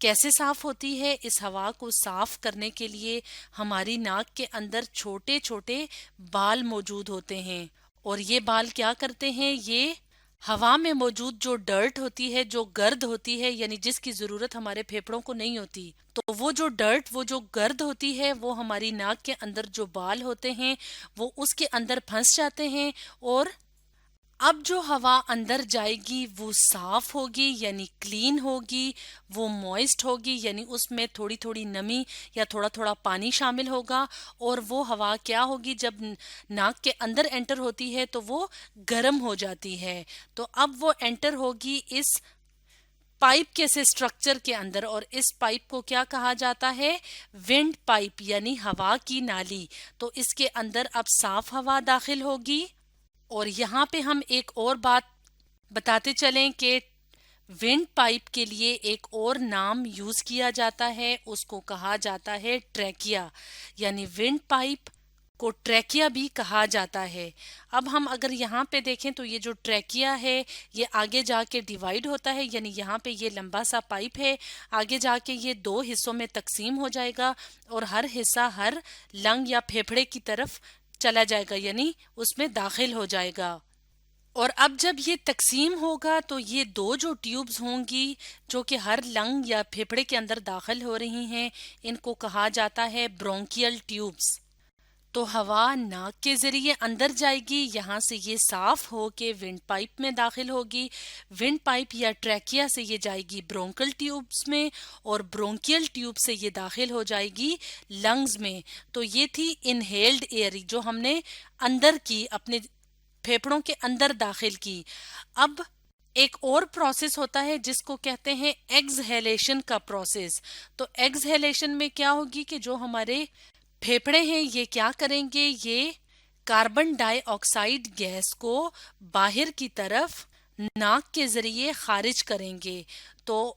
کیسے صاف ہوتی ہے؟ اس ہوا کو صاف کرنے کے لیے ہماری ناک کے اندر چھوٹے چھوٹے بال موجود ہوتے ہیں، اور یہ بال کیا کرتے ہیں؟ یہ ہوا میں موجود جو ڈرٹ ہوتی ہے، جو گرد ہوتی ہے، یعنی جس کی ضرورت ہمارے پھیپھڑوں کو نہیں ہوتی، تو وہ جو ڈرٹ، وہ جو گرد ہوتی ہے، وہ ہماری ناک کے اندر جو بال ہوتے ہیں وہ اس کے اندر پھنس جاتے ہیں، اور اب جو ہوا اندر جائے گی وہ صاف ہوگی، یعنی کلین ہوگی، وہ موئسٹ ہوگی، یعنی اس میں تھوڑی تھوڑی نمی یا تھوڑا تھوڑا پانی شامل ہوگا، اور وہ ہوا کیا ہوگی؟ جب ناک کے اندر انٹر ہوتی ہے تو وہ گرم ہو جاتی ہے، تو اب وہ انٹر ہوگی اس پائپ کے سے اسٹرکچر کے اندر، اور اس پائپ کو کیا کہا جاتا ہے؟ ونڈ پائپ، یعنی ہوا کی نالی۔ تو اس کے اندر اب صاف ہوا داخل ہوگی، اور یہاں پہ ہم ایک اور بات بتاتے چلیں کہ ونڈ پائپ کے لیے ایک اور نام یوز کیا جاتا ہے، اس کو کہا جاتا ہے ٹریکیا، یعنی ونڈ پائپ کو ٹریکیا بھی کہا جاتا ہے۔ اب ہم اگر یہاں پہ دیکھیں تو یہ جو ٹریکیا ہے یہ آگے جا کے ڈیوائیڈ ہوتا ہے، یعنی یہاں پہ یہ لمبا سا پائپ ہے، آگے جا کے یہ دو حصوں میں تقسیم ہو جائے گا، اور ہر حصہ ہر لنگ یا پھیپھڑے کی طرف چلا جائے گا، یعنی اس میں داخل ہو جائے گا۔ اور اب جب یہ تقسیم ہوگا تو یہ دو جو ٹیوبز ہوں گی جو کہ ہر لنگ یا پھیپھڑے کے اندر داخل ہو رہی ہیں، ان کو کہا جاتا ہے برونکیل ٹیوبز۔ تو ہوا ناک کے ذریعے اندر جائے گی، یہاں سے یہ صاف ہو کے ونڈ پائپ میں داخل ہوگی، ونڈ پائپ یا ٹریکیا سے یہ جائے گی برونکل ٹیوبز میں، اور برونکیل ٹیوب سے یہ داخل ہو جائے گی لنگز میں۔ تو یہ تھی انہیلڈ ایئر جو ہم نے اندر کی، اپنے پھیپھڑوں کے اندر داخل کی۔ اب ایک اور پروسیس ہوتا ہے جس کو کہتے ہیں ایگزہیلیشن کا پروسیس۔ تو ایگزہیلیشن میں کیا ہوگی کہ جو ہمارے پھیپھڑے ہیں یہ کیا کریں گے؟ یہ کاربن ڈائی آکسائڈ گیس کو باہر کی طرف ناک کے ذریعے خارج کریں گے۔ تو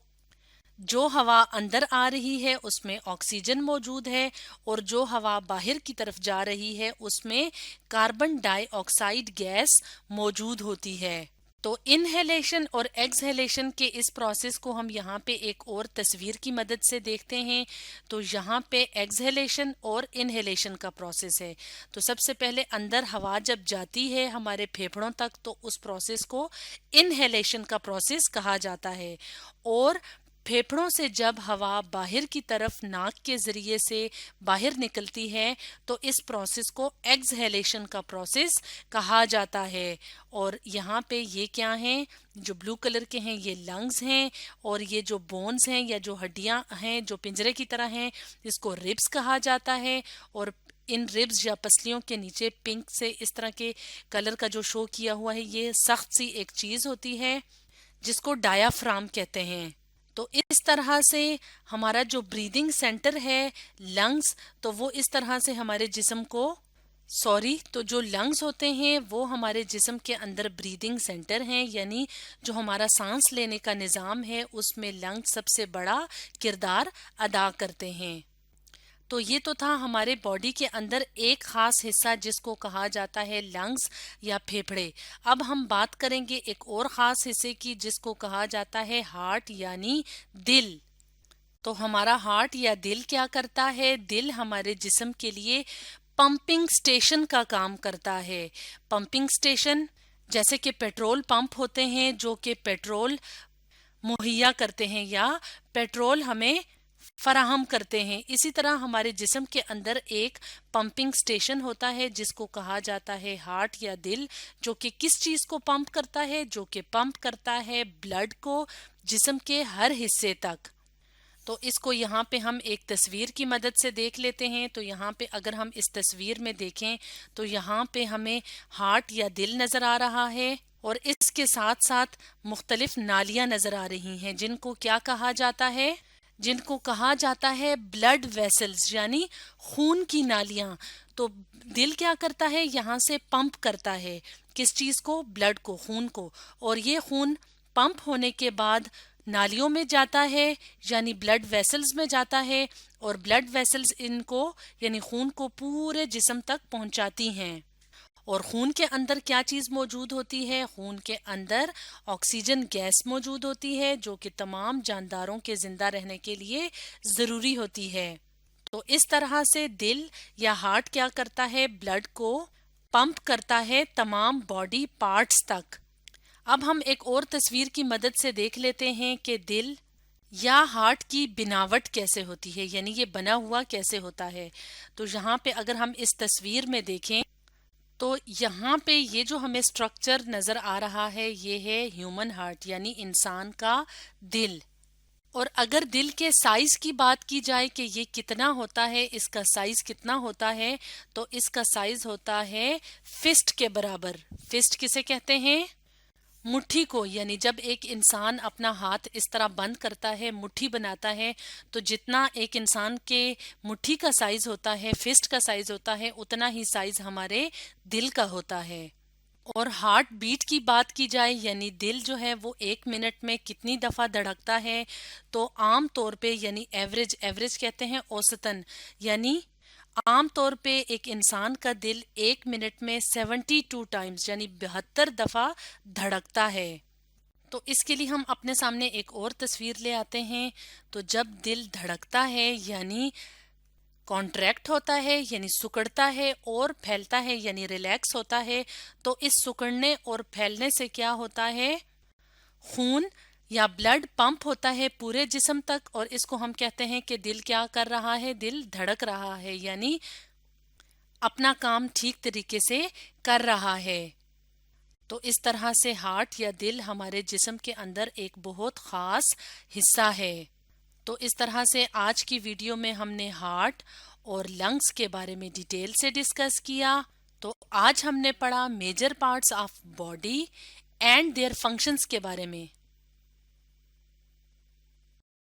جو ہوا اندر آ رہی ہے اس میں آکسیجن موجود ہے، اور جو ہوا باہر کی طرف جا رہی ہے اس میں کاربن ڈائی آکسائڈ گیس موجود ہوتی ہے۔ تو انہیلیشن اور ایکسہیلیشن کے اس پروسیس کو ہم یہاں پہ ایک اور تصویر کی مدد سے دیکھتے ہیں۔ تو یہاں پہ ایکسہیلیشن اور انہیلیشن کا پروسیس ہے۔ تو سب سے پہلے اندر ہوا جب جاتی ہے ہمارے پھیپھڑوں تک تو اس پروسیس کو انہیلیشن کا پروسیس کہا جاتا ہے، اور پھیپھڑوں سے جب ہوا باہر کی طرف ناک کے ذریعے سے باہر نکلتی ہے تو اس پروسیس کو ایکسہیلیشن کا پروسیس کہا جاتا ہے۔ اور یہاں پہ یہ کیا ہیں؟ جو بلو کلر کے ہیں یہ لنگز ہیں، اور یہ جو بونز ہیں یا جو ہڈیاں ہیں جو پنجرے کی طرح ہیں اس کو ربس کہا جاتا ہے، اور ان ربس یا پسلیوں کے نیچے پنک سے اس طرح کے کلر کا جو شو کیا ہوا ہے یہ سخت سی ایک چیز ہوتی ہے جس کو ڈایافرام کہتے ہیں۔ تو اس طرح سے ہمارا جو بریدنگ سینٹر ہے لنگز، تو وہ اس طرح سے ہمارے جسم کو تو جو لنگز ہوتے ہیں وہ ہمارے جسم کے اندر بریدنگ سینٹر ہیں، یعنی جو ہمارا سانس لینے کا نظام ہے اس میں لنگز سب سے بڑا کردار ادا کرتے ہیں۔ تو یہ تو تھا ہمارے باڈی کے اندر ایک خاص حصہ جس کو کہا جاتا ہے لنگز یا پھیپھڑے۔ اب ہم بات کریں گے ایک اور خاص حصے کی جس کو کہا جاتا ہے ہارٹ یعنی دل۔ تو ہمارا ہارٹ یا دل کیا کرتا ہے؟ دل ہمارے جسم کے لیے پمپنگ سٹیشن کا کام کرتا ہے۔ پمپنگ سٹیشن جیسے کہ پیٹرول پمپ ہوتے ہیں جو کہ پیٹرول مہیا کرتے ہیں یا پیٹرول ہمیں فراہم کرتے ہیں، اسی طرح ہمارے جسم کے اندر ایک پمپنگ سٹیشن ہوتا ہے جس کو کہا جاتا ہے ہارٹ یا دل، جو کہ کس چیز کو پمپ کرتا ہے؟ جو کہ پمپ کرتا ہے بلڈ کو جسم کے ہر حصے تک۔ تو اس کو یہاں پہ ہم ایک تصویر کی مدد سے دیکھ لیتے ہیں۔ تو یہاں پہ اگر ہم اس تصویر میں دیکھیں تو یہاں پہ ہمیں ہارٹ یا دل نظر آ رہا ہے، اور اس کے ساتھ ساتھ مختلف نالیاں نظر آ رہی ہیں جن کو کیا کہا جاتا ہے؟ جن کو کہا جاتا ہے بلڈ ویسلز یعنی خون کی نالیاں۔ تو دل کیا کرتا ہے؟ یہاں سے پمپ کرتا ہے کس چیز کو؟ بلڈ کو، خون کو، اور یہ خون پمپ ہونے کے بعد نالیوں میں جاتا ہے یعنی بلڈ ویسلز میں جاتا ہے، اور بلڈ ویسلز ان کو یعنی خون کو پورے جسم تک پہنچاتی ہیں، اور خون کے اندر کیا چیز موجود ہوتی ہے؟ خون کے اندر آکسیجن گیس موجود ہوتی ہے جو کہ تمام جانداروں کے زندہ رہنے کے لیے ضروری ہوتی ہے۔ تو اس طرح سے دل یا ہارٹ کیا کرتا ہے؟ بلڈ کو پمپ کرتا ہے تمام باڈی پارٹس تک۔ اب ہم ایک اور تصویر کی مدد سے دیکھ لیتے ہیں کہ دل یا ہارٹ کی بناوٹ کیسے ہوتی ہے، یعنی یہ بنا ہوا کیسے ہوتا ہے۔ تو یہاں پہ اگر ہم اس تصویر میں دیکھیں تو یہاں پہ یہ جو ہمیں سٹرکچر نظر آ رہا ہے یہ ہے ہیومن ہارٹ، یعنی انسان کا دل۔ اور اگر دل کے سائز کی بات کی جائے کہ یہ کتنا ہوتا ہے، اس کا سائز کتنا ہوتا ہے، تو اس کا سائز ہوتا ہے فسٹ کے برابر۔ فسٹ کسے کہتے ہیں؟ مٹھی کو، یعنی جب ایک انسان اپنا ہاتھ اس طرح بند کرتا ہے، مٹھی بناتا ہے، تو جتنا ایک انسان کے مٹھی کا سائز ہوتا ہے، فسٹ کا سائز ہوتا ہے، اتنا ہی سائز ہمارے دل کا ہوتا ہے۔ اور ہارٹ بیٹ کی بات کی جائے، یعنی دل جو ہے وہ 1 منٹ میں کتنی دفعہ دھڑکتا ہے، تو عام طور پہ یعنی ایوریج کہتے ہیں اوسطن، یعنی عام طور پہ ایک انسان کا دل 1 منٹ میں 72 ٹائمز یعنی 72 دفعہ دھڑکتا ہے۔ تو اس کے لیے ہم اپنے سامنے ایک اور تصویر لے آتے ہیں۔ تو جب دل دھڑکتا ہے یعنی کانٹریکٹ ہوتا ہے، یعنی سکڑتا ہے، اور پھیلتا ہے یعنی ریلیکس ہوتا ہے، تو اس سکڑنے اور پھیلنے سے کیا ہوتا ہے؟ خون یا بلڈ پمپ ہوتا ہے پورے جسم تک، اور اس کو ہم کہتے ہیں کہ دل کیا کر رہا ہے؟ دل دھڑک رہا ہے، یعنی اپنا کام ٹھیک طریقے سے کر رہا ہے۔ تو اس طرح سے ہارٹ یا دل ہمارے جسم کے اندر ایک بہت خاص حصہ ہے۔ تو اس طرح سے آج کی ویڈیو میں ہم نے ہارٹ اور لنگز کے بارے میں ڈیٹیل سے ڈسکس کیا۔ تو آج ہم نے پڑھا major parts of body and their functions کے بارے میں۔